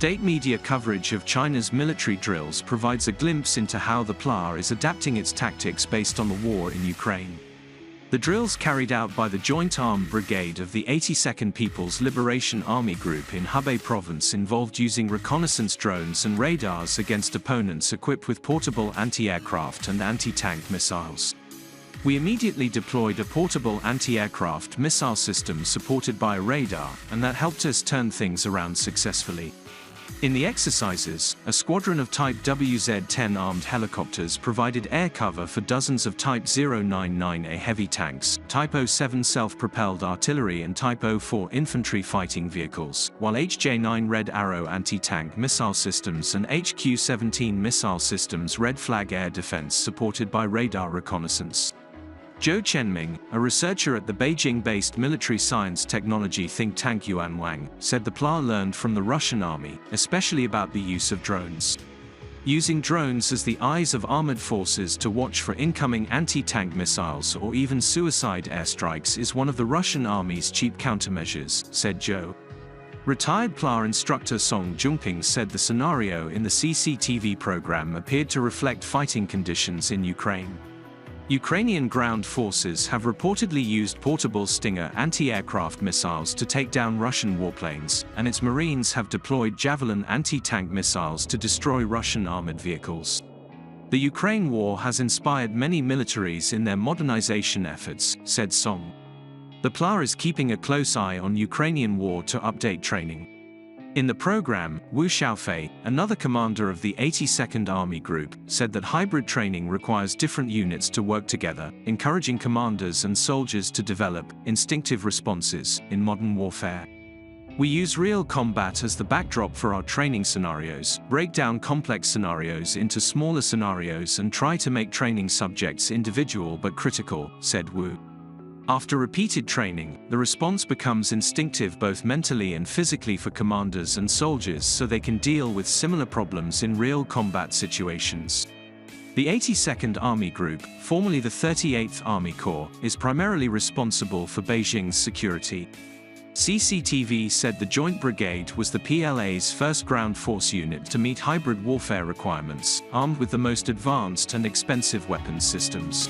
State media coverage of China's military drills provides a glimpse into how the PLA is adapting its tactics based on the war in Ukraine. The drills carried out by the Joint Armed Brigade of the 82nd People's Liberation Army Group in Hebei province involved using reconnaissance drones and radars against opponents equipped with portable anti-aircraft and anti-tank missiles. We immediately deployed a portable anti-aircraft missile system supported by a radar, and that helped us turn things around successfully. In the exercises, a squadron of Type WZ-10 armed helicopters provided air cover for dozens of Type 099A heavy tanks, Type 07 self-propelled artillery and Type 04 infantry fighting vehicles, while HJ-9 Red Arrow anti-tank missile systems and HQ-17 missile systems Red Flag air defense supported by radar reconnaissance. Zhou Chenming, a researcher at the Beijing-based military science technology think tank Yuanwang, said the PLA learned from the Russian army, especially about the use of drones. Using drones as the eyes of armored forces to watch for incoming anti-tank missiles or even suicide airstrikes is one of the Russian army's cheap countermeasures, said Zhou. Retired PLA instructor Song Jungping said the scenario in the CCTV program appeared to reflect fighting conditions in Ukraine. Ukrainian ground forces have reportedly used portable Stinger anti-aircraft missiles to take down Russian warplanes, and its Marines have deployed Javelin anti-tank missiles to destroy Russian armored vehicles. The Ukraine war has inspired many militaries in their modernization efforts, said Song. The PLA is keeping a close eye on Ukrainian war to update training. In the program, Wu Xiaofei, another commander of the 82nd Army Group, said that hybrid training requires different units to work together, encouraging commanders and soldiers to develop instinctive responses in modern warfare. We use real combat as the backdrop for our training scenarios, break down complex scenarios into smaller scenarios and try to make training subjects individual but critical, said Wu. After repeated training, the response becomes instinctive both mentally and physically for commanders and soldiers so they can deal with similar problems in real combat situations. The 82nd Army Group, formerly the 38th Army Corps, is primarily responsible for Beijing's security. CCTV said the Joint Brigade was the PLA's first ground force unit to meet hybrid warfare requirements, armed with the most advanced and expensive weapons systems.